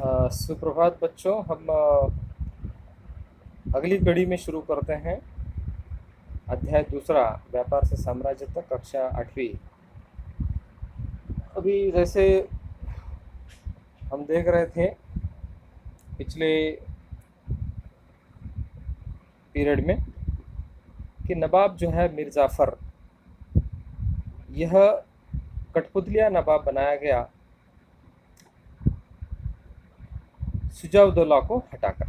सुप्रभात बच्चों। हम अगली कड़ी में शुरू करते हैं। अध्याय दूसरा, व्यापार से साम्राज्य तक, कक्षा 8वीं। अभी जैसे हम देख रहे थे पिछले पीरियड में कि नवाब जो है मीर जाफ़र, यह कठपुतलिया नवाब बनाया गया सुजाउद्दौला को हटाकर,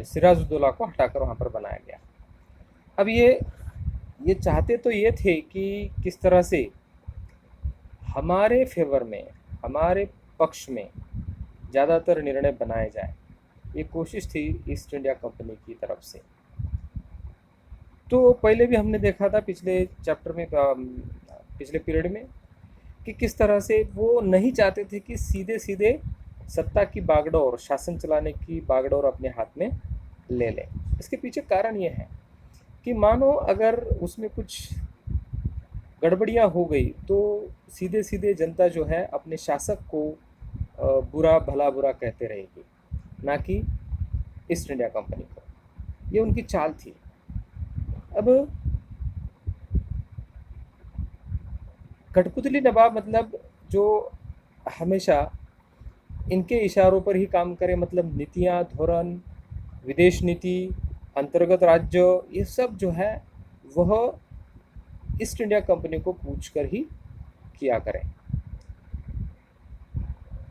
सिराजुद्दौला को हटाकर वहाँ पर बनाया गया। अब ये चाहते तो ये थे कि किस तरह से हमारे फेवर में, हमारे पक्ष में ज़्यादातर निर्णय बनाए जाए। ये कोशिश थी ईस्ट इंडिया कंपनी की तरफ से। तो पहले भी हमने देखा था पिछले चैप्टर में, पिछले पीरियड में, कि किस तरह से वो नहीं चाहते थे कि सीधे सीधे सत्ता की बागडोर, शासन चलाने की बागडोर अपने हाथ में ले लें। इसके पीछे कारण ये है कि मानो अगर उसमें कुछ गड़बड़ियाँ हो गई तो सीधे सीधे जनता जो है अपने शासक को बुरा भला बुरा कहते रहेगी, ना कि ईस्ट इंडिया कंपनी को। ये उनकी चाल थी। अब कठपुतली नवाब मतलब जो हमेशा इनके इशारों पर ही काम करे, मतलब नीतियाँ, धोरण, विदेश नीति, अंतर्गत राज्य, ये सब जो है वह ईस्ट इंडिया कंपनी को पूछकर ही किया करें।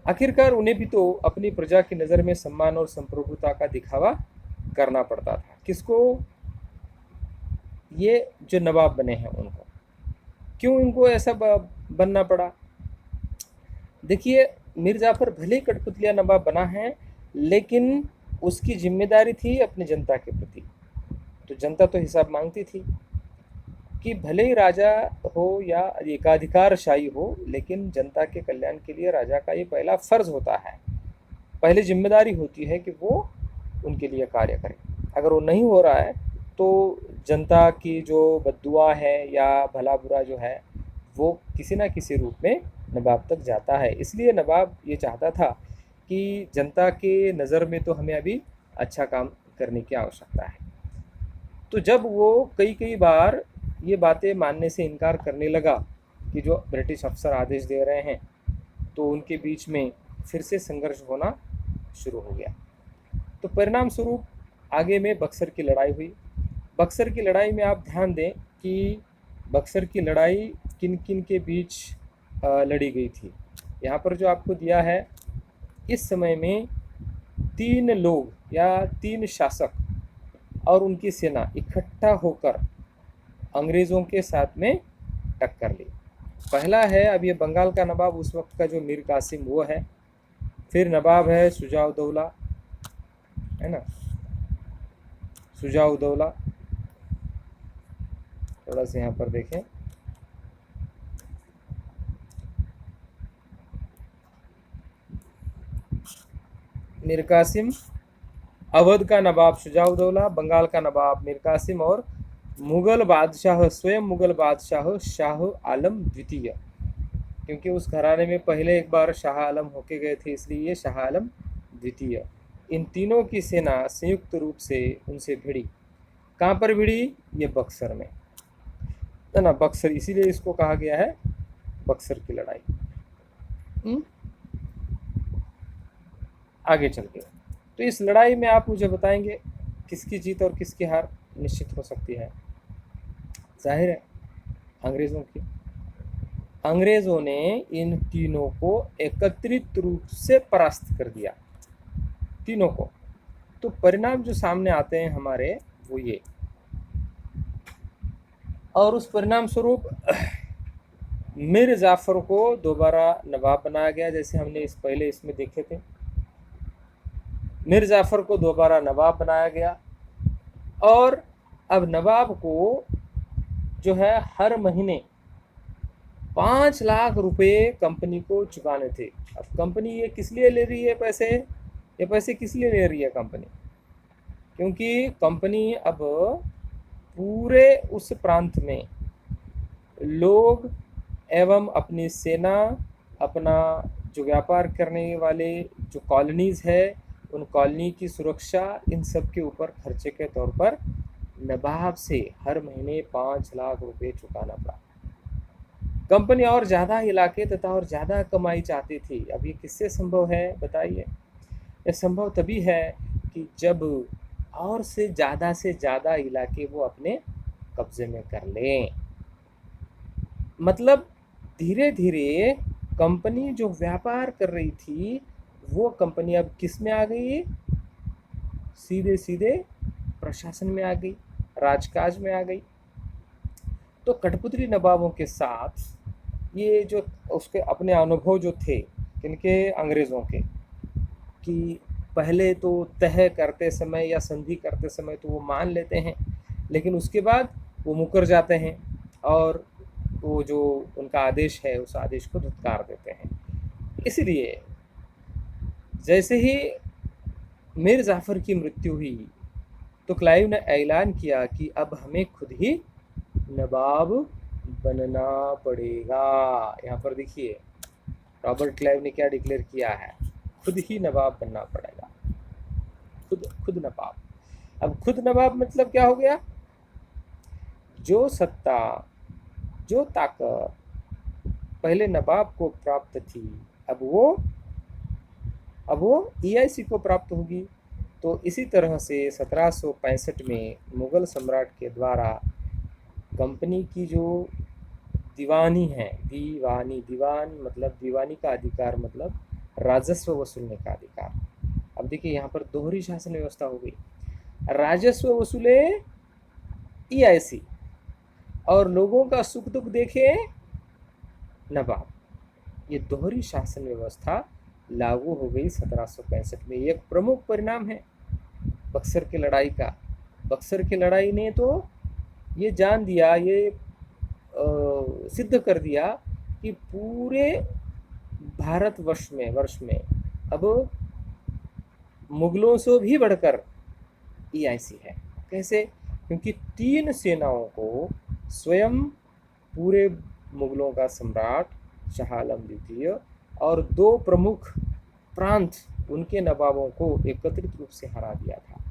आखिरकार उन्हें भी तो अपनी प्रजा की नज़र में सम्मान और संप्रभुता का दिखावा करना पड़ता था। किसको? ये जो नवाब बने हैं उनको। क्यों इनको ऐसा बनना पड़ा? देखिए, मीर जाफ़र भले ही कठपुतलिया नवाब बना है, लेकिन उसकी जिम्मेदारी थी अपनी जनता के प्रति। तो जनता तो हिसाब मांगती थी कि भले ही राजा हो या एकाधिकारशाही हो, लेकिन जनता के कल्याण के लिए राजा का ये पहला फर्ज होता है, पहली जिम्मेदारी होती है कि वो उनके लिए कार्य करे। अगर वो नहीं हो रहा है तो जनता की जो बद्दुआ है या भला बुरा जो है वो किसी ना किसी रूप में नवाब तक जाता है। इसलिए नवाब ये चाहता था कि जनता के नज़र में तो हमें अभी अच्छा काम करने की आवश्यकता है। तो जब वो कई कई बार ये बातें मानने से इनकार करने लगा कि जो ब्रिटिश अफसर आदेश दे रहे हैं, तो उनके बीच में फिर से संघर्ष होना शुरू हो गया। तो परिणाम स्वरूप आगे में बक्सर की लड़ाई हुई। बक्सर की लड़ाई में आप ध्यान दें कि बक्सर की लड़ाई किन किन के बीच लड़ी गई थी। यहाँ पर जो आपको दिया है, इस समय में 3 लोग या 3 शासक और उनकी सेना इकट्ठा होकर अंग्रेज़ों के साथ में टक्कर ली। पहला है, अब ये बंगाल का नवाब उस वक्त का जो मीर कासिम, वो है। फिर नवाब है सुजाउद्दौला, है ना, सुजाउद्दौला। थोड़ा सा यहाँ पर देखें, मीर कासिम, अवध का नवाब सुजाउद्दौला, बंगाल का नवाब मीर कासिम, और मुग़ल बादशाह, स्वयं मुग़ल बादशाह शाह आलम द्वितीय, क्योंकि उस घराने में पहले एक बार शाह आलम होके गए थे, इसलिए ये शाह आलम द्वितीय। इन तीनों की सेना संयुक्त रूप से उनसे भिड़ी। कहाँ पर भिड़ी? ये बक्सर में, है ना, बक्सर, इसीलिए इसको कहा गया है बक्सर की लड़ाई। आगे चल के तो इस लड़ाई में आप मुझे बताएंगे किसकी जीत और किसकी हार निश्चित हो सकती है? जाहिर है अंग्रेज़ों की। अंग्रेज़ों ने इन तीनों को एकत्रित रूप से परास्त कर दिया, तीनों को। तो परिणाम जो सामने आते हैं हमारे, वो ये, और उस परिणाम स्वरूप मीर जाफ़र को दोबारा नवाब बनाया गया, जैसे हमने इस पहले इसमें देखे थे। मीर जाफ़र को दोबारा नवाब बनाया गया, और अब नवाब को जो है हर महीने 5 लाख रुपए कंपनी को चुकाने थे। अब कंपनी ये किस लिए ले रही है पैसे? ये पैसे किस लिए ले रही है कंपनी? क्योंकि कंपनी अब पूरे उस प्रांत में लोग एवं अपनी सेना, अपना जो व्यापार करने वाले जो कॉलोनीज़ है, उन कॉलोनी की सुरक्षा, इन सब के ऊपर खर्चे के तौर पर नवाब से हर महीने 5 लाख रुपए चुकाना पड़ा। कंपनी और ज़्यादा इलाके तथा और ज़्यादा कमाई चाहती थी। अब ये किससे संभव है बताइए? ये संभव तभी है कि जब और से ज़्यादा इलाके वो अपने कब्जे में कर लें। मतलब धीरे धीरे कंपनी जो व्यापार कर रही थी, वो कंपनी अब किस में आ गई? सीधे सीधे प्रशासन में आ गई, राजकाज में आ गई। तो कठपुतली नवाबों के साथ ये जो उसके अपने अनुभव जो थे किनके, अंग्रेज़ों के, कि पहले तो तय करते समय या संधि करते समय तो वो मान लेते हैं, लेकिन उसके बाद वो मुकर जाते हैं और वो जो उनका आदेश है उस आदेश को धिक्कार देते हैं। इसलिए जैसे ही मीर जाफ़र की मृत्यु हुई तो क्लाइव ने ऐलान किया कि अब हमें खुद ही नवाब बनना पड़ेगा। यहाँ पर देखिए रॉबर्ट क्लाइव ने क्या डिक्लेयर किया है, खुद ही नवाब बनना पड़ेगा। खुद खुद नवाब। अब खुद नवाब मतलब क्या हो गया? जो सत्ता, जो ताकत पहले नवाब को प्राप्त थी, अब वो ईआईसी को प्राप्त होगी। तो इसी तरह से 1765 में मुग़ल सम्राट के द्वारा कंपनी की जो दीवानी है, दीवान मतलब दीवानी का अधिकार मतलब राजस्व वसूलने का अधिकार। अब देखिए यहाँ पर दोहरी शासन व्यवस्था हो गई, राजस्व वसूले ईआईसी और लोगों का सुख दुख देखे नवाब। ये दोहरी शासन व्यवस्था लागू हो गई 1765 में। एक प्रमुख परिणाम है बक्सर की लड़ाई का। बक्सर की लड़ाई ने तो ये जान दिया, ये सिद्ध कर दिया कि पूरे भारतवर्ष में अब मुगलों से भी बढ़कर ईआईसी है। कैसे? क्योंकि 3 सेनाओं को स्वयं पूरे मुगलों का सम्राट शाह आलम द्वितीय और 2 प्रमुख प्रांत उनके नवाबों को एकत्रित रूप से हरा दिया था।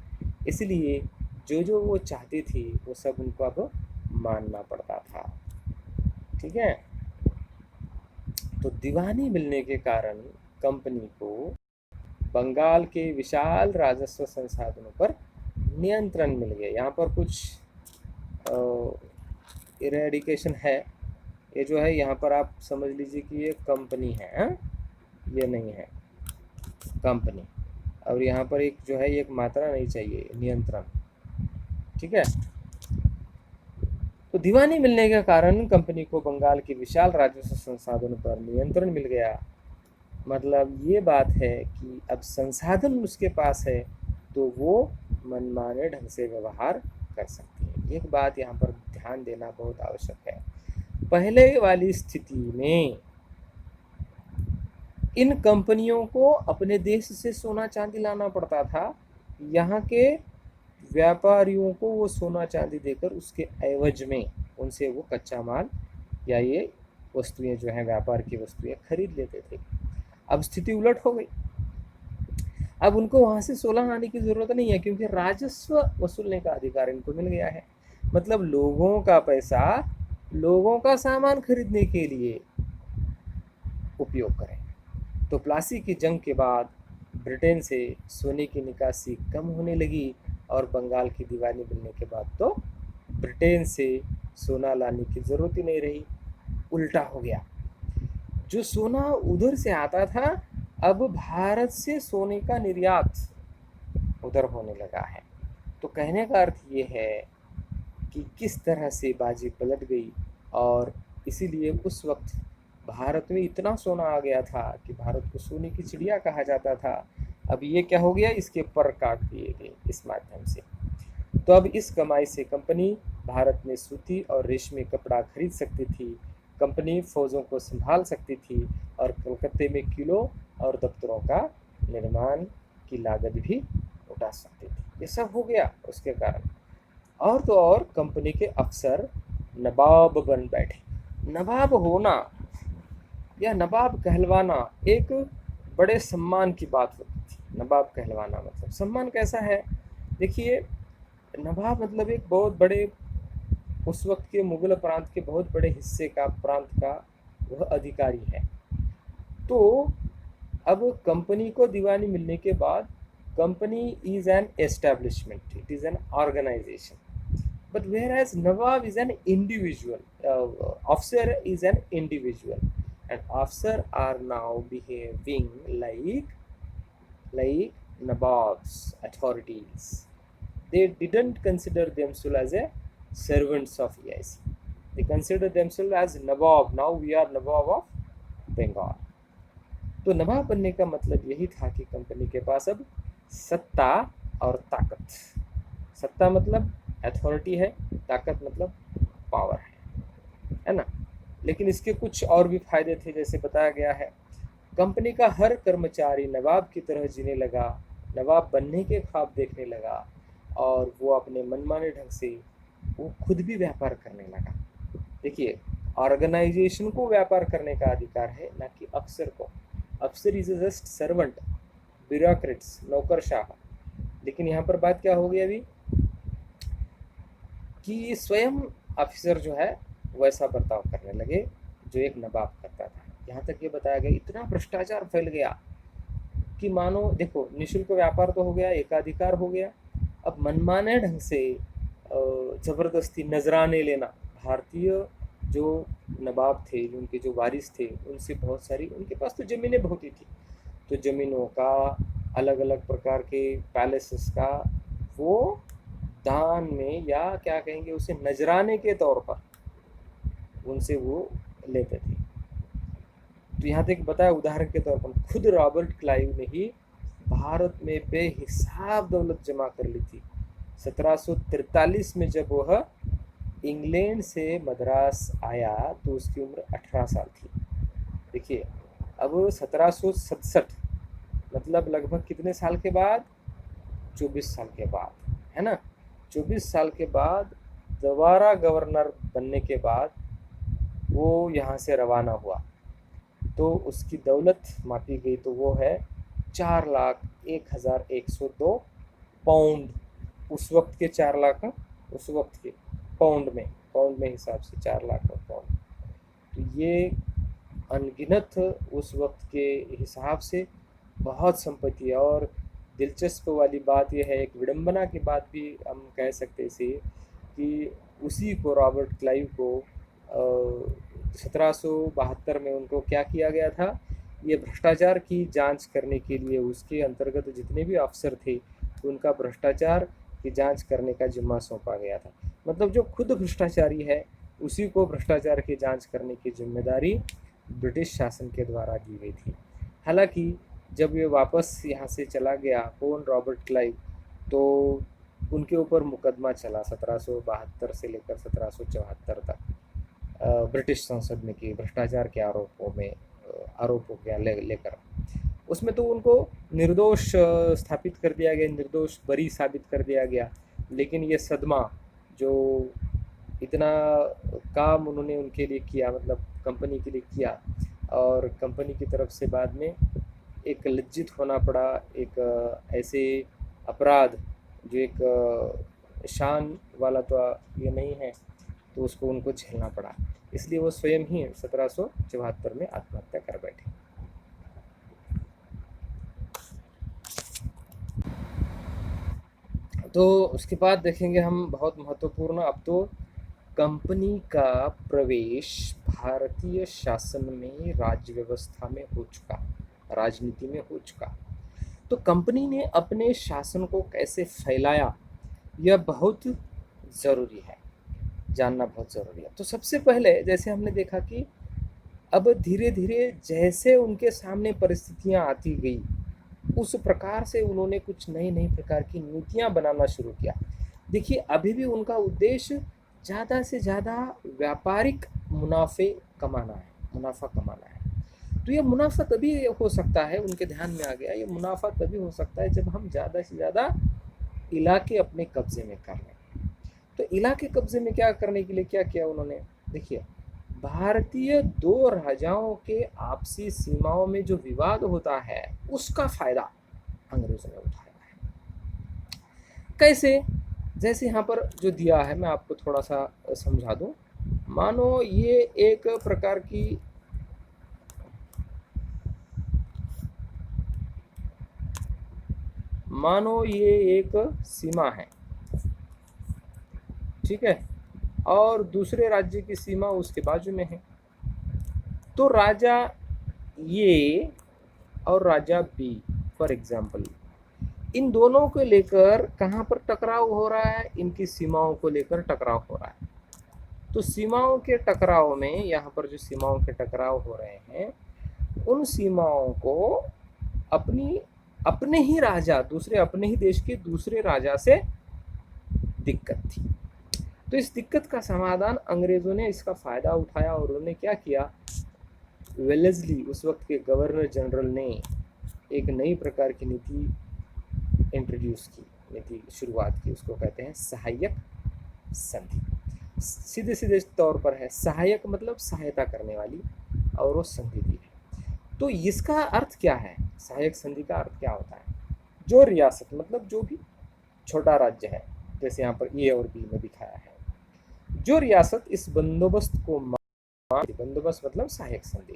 इसलिए जो वो चाहते थे वो सब उनको अब मानना पड़ता था। ठीक है। तो दीवानी मिलने के कारण कंपनी को बंगाल के विशाल राजस्व संसाधनों पर नियंत्रण मिल गया। यहाँ पर कुछ इरेडिकेशन है, ये जो है यहाँ पर आप समझ लीजिए कि ये कंपनी है, ये नहीं है कंपनी। और यहाँ पर एक जो है एक मात्रा नहीं चाहिए, नियंत्रण। ठीक है। तो दीवानी मिलने के कारण कंपनी को बंगाल के विशाल राजस्व संसाधनों पर नियंत्रण मिल गया। मतलब ये बात है कि अब संसाधन उसके पास है तो वो मनमाने ढंग से व्यवहार कर सकती है। एक बात यहाँ पर ध्यान देना बहुत आवश्यक है। पहले वाली स्थिति में इन कंपनियों को अपने देश से सोना चांदी लाना पड़ता था। यहाँ के व्यापारियों को वो सोना चांदी देकर उसके एवज में उनसे वो कच्चा माल या ये वस्तुएं जो हैं, व्यापार की वस्तुएं खरीद लेते थे। अब स्थिति उलट हो गई। अब उनको वहाँ से सोना लाने की ज़रूरत नहीं है क्योंकि राजस्व वसूलने का अधिकार इनको मिल गया है। मतलब लोगों का पैसा लोगों का सामान खरीदने के लिए उपयोग करें। तो प्लासी की जंग के बाद ब्रिटेन से सोने की निकासी कम होने लगी और बंगाल की दीवानी मिलने के बाद तो ब्रिटेन से सोना लाने की ज़रूरत ही नहीं रही, उल्टा हो गया। जो सोना उधर से आता था अब भारत से सोने का निर्यात उधर होने लगा है। तो कहने का अर्थ ये है कि किस तरह से बाजी पलट गई और इसीलिए उस वक्त भारत में इतना सोना आ गया था कि भारत को सोने की चिड़िया कहा जाता था। अब ये क्या हो गया, इसके पर काट दिए गए इस माध्यम से। तो अब इस कमाई से कंपनी भारत में सूती और रेशमी कपड़ा खरीद सकती थी, कंपनी फौजों को संभाल सकती थी और कलकत्ते में किलों और दफ्तरों का निर्माण की लागत भी उठा सकती थी। ये सब हो गया उसके कारण। और तो और कंपनी के अफसर नवाब बन बैठे। नवाब होना यह नवाब कहलवाना एक बड़े सम्मान की बात होती थी। नवाब कहलवाना मतलब सम्मान कैसा है? देखिए, नवाब मतलब एक बहुत बड़े, उस वक्त के मुगल प्रांत के बहुत बड़े हिस्से का, प्रांत का वह अधिकारी है। तो अब कंपनी को दीवानी मिलने के बाद, company is an establishment, it is an organisation, but whereas Nawab is an individual, officer is an individual, and officer are now behaving like Nawab's authorities. They didn't consider themselves as a servants of EIC. They consider themselves as Nawab. Now we are Nawab of Bengal. तो नवाब बनने का मतलब यही था कि company के पास अब सत्ता और ताकत, सत्ता मतलब अथॉरिटी है, ताकत मतलब पावर है ना। लेकिन इसके कुछ और भी फायदे थे, जैसे बताया गया है, कंपनी का हर कर्मचारी नवाब की तरह जीने लगा, नवाब बनने के ख्वाब देखने लगा, और वो अपने मनमाने ढंग से वो खुद भी व्यापार करने लगा। देखिए, ऑर्गेनाइजेशन को व्यापार करने का अधिकार है, ना कि अफसर को। अफसर इज जस्ट सर्वेंट, ब्यूरोक्रेट्स, नौकरशाह। लेकिन यहाँ पर बात क्या हो गई अभी कि स्वयं अफसर जो है वैसा बर्ताव करने लगे जो एक नवाब करता था। यहाँ तक ये बताया गया, इतना भ्रष्टाचार फैल गया कि मानो, देखो, निःशुल्क व्यापार तो हो गया, एकाधिकार हो गया, अब मनमाने ढंग से ज़बरदस्ती नजराने लेना। भारतीय जो नवाब थे, उनके जो वारिस थे, उनसे बहुत सारी, उनके पास तो ज़मीनें बहुत ही थी, तो ज़मीनों का, अलग अलग प्रकार के पैलेसेस का वो दान में, या क्या कहेंगे उसे, नजराने के तौर पर उनसे वो लेते थे। तो यहाँ तक बताया, उदाहरण के तौर पर खुद रॉबर्ट क्लाइव ने ही भारत में बेहिसाब दौलत जमा कर ली थी। 1743 में जब वह इंग्लैंड से मद्रास आया तो उसकी उम्र 18 साल थी। देखिए, अब 1767 मतलब लगभग कितने साल के बाद? 24 साल के बाद, है ना। 24 साल के बाद दोबारा गवर्नर बनने के बाद वो यहाँ से रवाना हुआ, तो उसकी दौलत मापी गई तो वो है 4,01,102 पाउंड। उस वक्त के 4 लाख, उस वक्त के पाउंड में हिसाब से 4 लाख पाउंड। तो ये अनगिनत उस वक्त के हिसाब से बहुत संपत्ति है। और दिलचस्प वाली बात यह है, एक विडंबना की बात भी हम कह सकते इसे, कि उसी को, रॉबर्ट क्लाइव को 1772 में उनको क्या किया गया था, ये भ्रष्टाचार की जांच करने के लिए उसके अंतर्गत जितने भी अफसर थे उनका भ्रष्टाचार की जांच करने का जिम्मा सौंपा गया था। मतलब जो खुद भ्रष्टाचारी है उसी को भ्रष्टाचार की जांच करने की जिम्मेदारी ब्रिटिश शासन के द्वारा दी गई थी। हालांकि जब ये वापस यहाँ से चला गया, कौन, रॉबर्ट क्लाइव, तो उनके ऊपर मुकदमा चला 1772 से लेकर 1774 तक ब्रिटिश संसद में, कि भ्रष्टाचार के आरोपों के लेकर। उसमें तो उनको निर्दोष स्थापित कर दिया गया, निर्दोष बरी साबित कर दिया गया। लेकिन ये सदमा, जो इतना काम उन्होंने उनके लिए किया, मतलब कंपनी के लिए किया, और कंपनी की तरफ से बाद में एक लज्जित होना पड़ा, एक ऐसे अपराध जो एक शान वाला तो ये नहीं है, तो उसको उनको झेलना पड़ा। इसलिए वो स्वयं ही 1774 में आत्महत्या कर बैठे। तो उसके बाद देखेंगे हम बहुत महत्वपूर्ण, अब तो कंपनी का प्रवेश भारतीय शासन में, राज्य व्यवस्था में हो चुका, राजनीति में हो चुका। तो कंपनी ने अपने शासन को कैसे फैलाया, यह बहुत ज़रूरी है, जानना बहुत ज़रूरी है। तो सबसे पहले जैसे हमने देखा कि अब धीरे धीरे जैसे उनके सामने परिस्थितियां आती गई, उस प्रकार से उन्होंने कुछ नई नई प्रकार की नीतियां बनाना शुरू किया। देखिए, अभी भी उनका उद्देश्य ज़्यादा से ज़्यादा व्यापारिक मुनाफा कमाना है। तो ये मुनाफा तभी हो सकता है, उनके ध्यान में आ गया, ये मुनाफा तभी हो सकता है जब हम ज़्यादा से ज़्यादा इलाके अपने कब्जे में कर लें। तो इलाके कब्जे में क्या करने के लिए क्या किया उन्होंने? देखिए, भारतीय दो राजाओं के आपसी सीमाओं में जो विवाद होता है उसका फायदा अंग्रेजों ने उठाया है। कैसे? जैसे यहाँ पर जो दिया है मैं आपको थोड़ा सा समझा दूं। मानो ये एक प्रकार की मानो ये एक सीमा है, ठीक है, और दूसरे राज्य की सीमा उसके बाजू में है। तो राजा ए और राजा बी फॉर एग्जाम्पल, इन दोनों को लेकर कहाँ पर टकराव हो रहा है? इनकी सीमाओं को लेकर टकराव हो रहा है। तो सीमाओं के टकराव में, यहाँ पर जो सीमाओं के टकराव हो रहे हैं, उन सीमाओं को अपनी अपने ही राजा, दूसरे अपने ही देश के दूसरे राजा से दिक्कत थी। तो इस दिक्कत का समाधान अंग्रेजों ने इसका फ़ायदा उठाया और उन्होंने क्या किया? वेलेस्ली, उस वक्त के गवर्नर जनरल ने एक नई प्रकार की नीति इंट्रोड्यूस की, नीति शुरुआत की। उसको कहते हैं सहायक संधि। सीधे सीधे तौर पर है, सहायक मतलब सहायता करने वाली, और वो संधि दी है। तो इसका अर्थ क्या है? सहायक संधि का अर्थ क्या होता है? जो रियासत मतलब जो भी छोटा राज्य है, जैसे यहाँ पर ए और बी में दिखाया है, जो रियासत इस बंदोबस्त को बंदोबस्त मतलब सहायक संधि,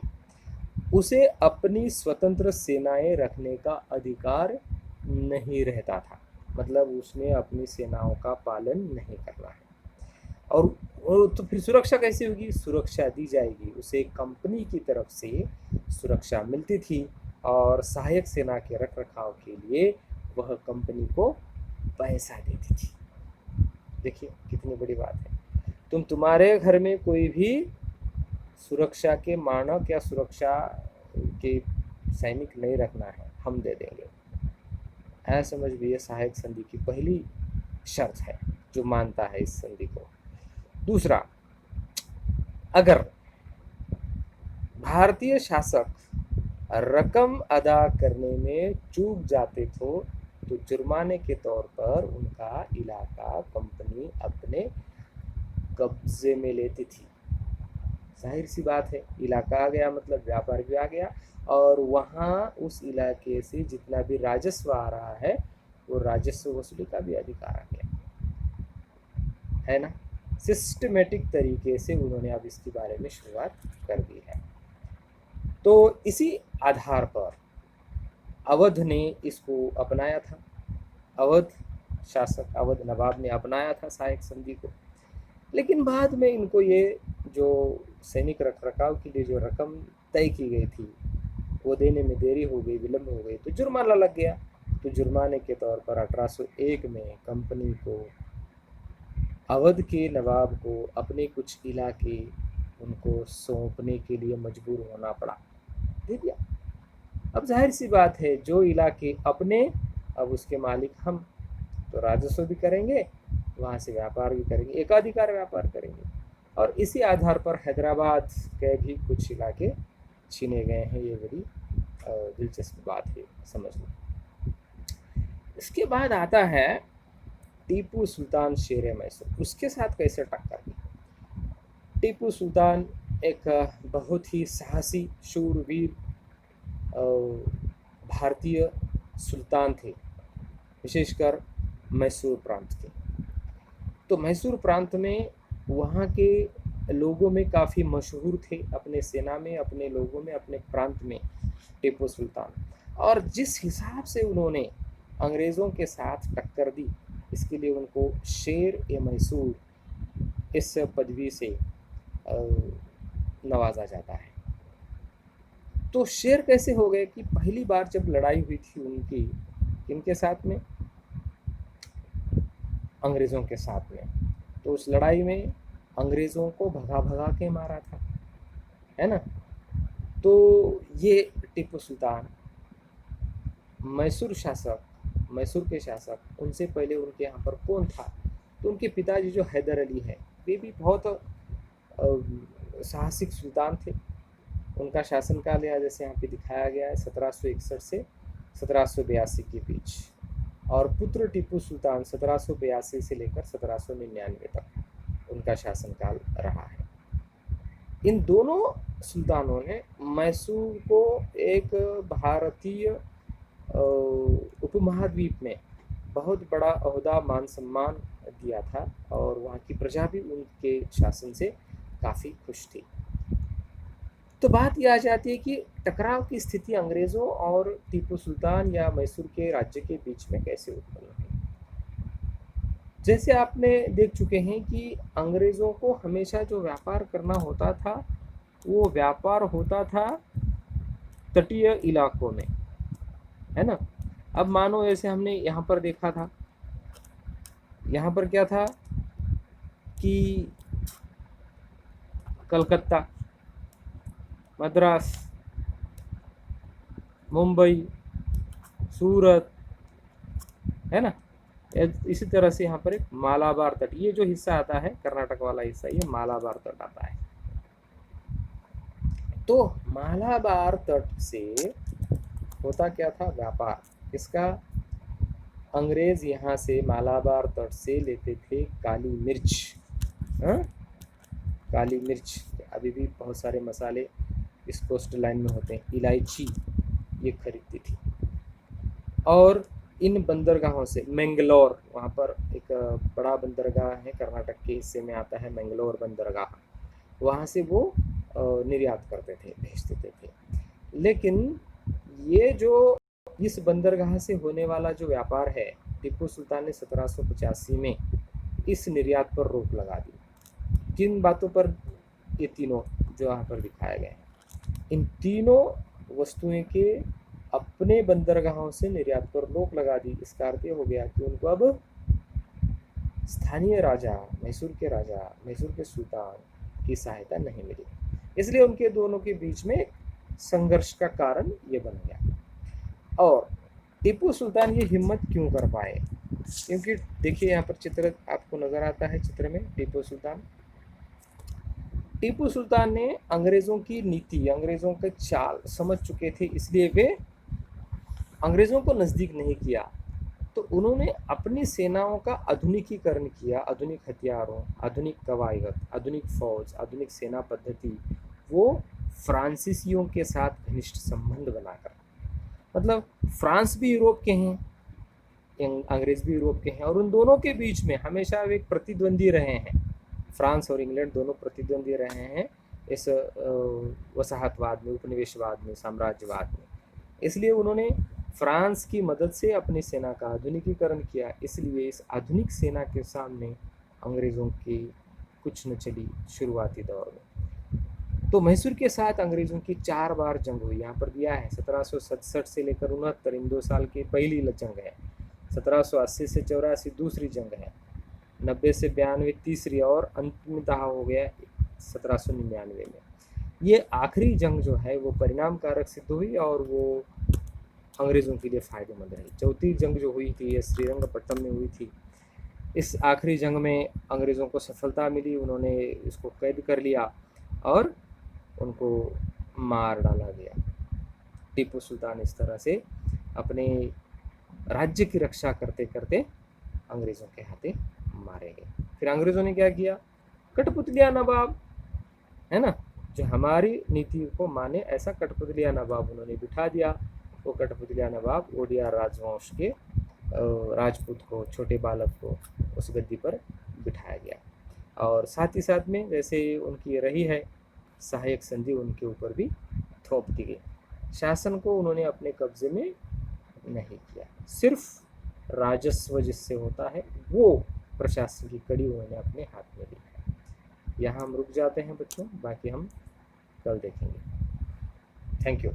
उसे अपनी स्वतंत्र सेनाएं रखने का अधिकार नहीं रहता था। मतलब उसने अपनी सेनाओं का पालन नहीं करना है। और तो फिर सुरक्षा कैसे होगी? सुरक्षा दी जाएगी उसे, कंपनी की तरफ से सुरक्षा मिलती थी, और सहायक सेना के रख रखाव के लिए वह कंपनी को पैसा देती थी। देखिए कितनी बड़ी बात है। तुम्हारे घर में कोई भी सुरक्षा के मानक या सुरक्षा के सैनिक नहीं रखना है, हम दे देंगे। ऐसा समझ भी, ये सहायक संधि की पहली शर्त है जो मानता है इस संधि को। दूसरा, अगर भारतीय शासक रकम अदा करने में चूक जाते तो जुर्माने के तौर पर उनका इलाका कंपनी अपने कब्जे में लेती थी। जाहिर सी बात है, इलाका आ गया मतलब व्यापार भी आ गया, और वहाँ उस इलाके से जितना भी राजस्व आ रहा है वो राजस्व वसूली का भी अधिकार आ गया, है ना। सिस्टमेटिक तरीके से उन्होंने अब इसके बारे में शुरुआत कर दी है। तो इसी आधार पर अवध ने इसको अपनाया था। अवध शासक, अवध नवाब ने अपनाया था सहायक संधि को। लेकिन बाद में इनको ये जो सैनिक रख रखाव के लिए जो रकम तय की गई थी वो देने में देरी हो गई, विलम्ब हो गई, तो जुर्माना लग गया। तो जुर्माने के तौर पर 1801 में कंपनी को अवध के नवाब को अपने कुछ इलाके उनको सौंपने के लिए मजबूर होना पड़ा। दे दिया। अब जाहिर सी बात है, जो इलाके अपने, अब उसके मालिक हम, तो राजस्व भी करेंगे, वहाँ से व्यापार भी करेंगे, एकाधिकार व्यापार करेंगे। और इसी आधार पर हैदराबाद के भी कुछ इलाके छीने गए हैं। ये बड़ी दिलचस्प बात है, समझ लो। इसके बाद आता है टीपू सुल्तान शेर मैसूर। उसके साथ कैसे टक्कर की? टीपू सुल्तान एक बहुत ही साहसी, शूरवीर भारतीय सुल्तान थे, विशेषकर मैसूर प्रांत के। तो मैसूर प्रांत में वहाँ के लोगों में काफ़ी मशहूर थे, अपने सेना में, अपने लोगों में, अपने प्रांत में, टीपू सुल्तान। और जिस हिसाब से उन्होंने अंग्रेज़ों के साथ टक्कर दी, इसके लिए उनको शेर ए मैसूर इस पदवी से नवाजा जाता है। तो शेर कैसे हो गए कि पहली बार जब लड़ाई हुई थी उनकी, किनके साथ में? अंग्रेज़ों के साथ में। तो उस लड़ाई में अंग्रेज़ों को भगा भगा के मारा था, है ना। तो ये टीपू सुल्तान मैसूर शासक, मैसूर के शासक, उनसे पहले उनके यहाँ पर कौन था? तो उनके पिताजी जो हैदर अली हैं, वे भी बहुत साहसिक सुल्तान थे। उनका शासनकाल यहाँ जैसे यहाँ पे दिखाया गया है 1761 से 1782 के बीच, और पुत्र टीपू सुल्तान 1782 से लेकर 1799 तक उनका शासनकाल रहा है। इन दोनों सुल्तानों ने मैसूर को एक भारतीय उपमहाद्वीप में बहुत बड़ा ओहदा मान सम्मान दिया था और वहाँ की प्रजा भी उनके शासन से काफ़ी खुश थी। तो बात यह आ जाती है कि टकराव की स्थिति अंग्रेज़ों और टीपू सुल्तान या मैसूर के राज्य के बीच में कैसे उत्पन्न हुई। जैसे आपने देख चुके हैं कि अंग्रेज़ों को हमेशा जो व्यापार करना होता था वो व्यापार होता था तटीय इलाकों में, है ना। अब मानो जैसे हमने यहाँ पर देखा था, यहाँ पर क्या था कि कलकत्ता, मद्रास, मुंबई, सूरत, है ना। इसी तरह से यहाँ पर एक मालाबार तट, ये जो हिस्सा आता है कर्नाटक वाला हिस्सा, ये मालाबार तट आता है। तो मालाबार तट से होता क्या था, व्यापार। किसका? अंग्रेज यहाँ से मालाबार तट से लेते थे काली मिर्च, हाँ, काली मिर्च। अभी भी बहुत सारे मसाले इस कोस्ट लाइन में होते हैं, इलायची ये खरीदती थी। और इन बंदरगाहों से मैंगलोर, वहाँ पर एक बड़ा बंदरगाह है कर्नाटक के हिस्से में आता है मैंगलोर बंदरगाह, वहाँ से वो निर्यात करते थे, भेज देते थे। लेकिन ये जो इस बंदरगाह से होने वाला जो व्यापार है, टीपू सुल्तान ने 1785 में इस निर्यात पर रोक लगा दी। किन बातों पर? ये तीनों जो यहाँ पर दिखाए गए हैं, इन तीनों वस्तुएं के अपने बंदरगाहों से निर्यात पर रोक लगा दी। इसका अर्थ हो गया कि उनको अब स्थानीय राजा, मैसूर के राजा, मैसूर के सुल्तान की सहायता नहीं मिली। इसलिए उनके दोनों के बीच में संघर्ष का कारण ये बन गया। और टीपू सुल्तान ये हिम्मत क्यों कर पाए? क्योंकि देखिए यहाँ पर चित्र आपको नजर आता है, चित्र में टीपू सुल्तान ने अंग्रेज़ों की नीति, अंग्रेज़ों के चाल समझ चुके थे, इसलिए वे अंग्रेज़ों को नज़दीक नहीं किया। तो उन्होंने अपनी सेनाओं का आधुनिकीकरण किया, आधुनिक हथियारों, आधुनिक कवायद, आधुनिक फौज, आधुनिक सेना पद्धति, वो फ्रांसीसियों के साथ घनिष्ठ संबंध बनाकर। मतलब फ्रांस भी यूरोप के हैं, अंग्रेज़ भी यूरोप के हैं, और उन दोनों के बीच में हमेशा वे एक प्रतिद्वंदी रहे हैं। फ्रांस और इंग्लैंड दोनों प्रतिद्वंदी रहे हैं इस वसाहतवाद में, उपनिवेशवाद में, साम्राज्यवाद में। इसलिए उन्होंने फ्रांस की मदद से अपनी सेना का आधुनिकीकरण किया। इसलिए इस आधुनिक सेना के सामने अंग्रेज़ों की कुछ न चली शुरुआती दौर में। तो मैसूर के साथ अंग्रेज़ों की 4 बार जंग हुई, यहाँ पर दिया है 1767 से लेकर 69, इन 2 साल की पहली जंग है। 1780 से 84 दूसरी जंग है, 90 से 92 तीसरी, और अंतिमतः हो गया 1799 में। ये आखिरी जंग जो है वो परिणामकारक सिद्ध हुई और वो अंग्रेज़ों के लिए फ़ायदेमंद रही। चौथी जंग जो हुई थी ये श्रीरंगपट्टनम में हुई थी। इस आखिरी जंग में अंग्रेज़ों को सफलता मिली, उन्होंने इसको कैद कर लिया और उनको मार डाला गया। टीपू सुल्तान इस तरह से अपने राज्य की रक्षा करते करते अंग्रेज़ों के हाथे मारे गए। फिर अंग्रेज़ों ने क्या किया? कठपुतलिया नवाब, है ना, जो हमारी नीति को माने ऐसा कठपुतलिया नवाब उन्होंने बिठा दिया। वो कठपुतलिया नवाब ओडिया राजवंश के राजपूत को, छोटे बालक को उस गद्दी पर बिठाया गया। और साथ ही साथ में जैसे उनकी रही है सहायक संधि, उनके ऊपर भी थोप दी गई। शासन को उन्होंने अपने कब्जे में नहीं किया, सिर्फ राजस्व जिससे होता है वो प्रशासन की कड़ी उन्होंने अपने हाथ में ली है। यहाँ हम रुक जाते हैं बच्चों, बाकी हम कल देखेंगे। Thank you.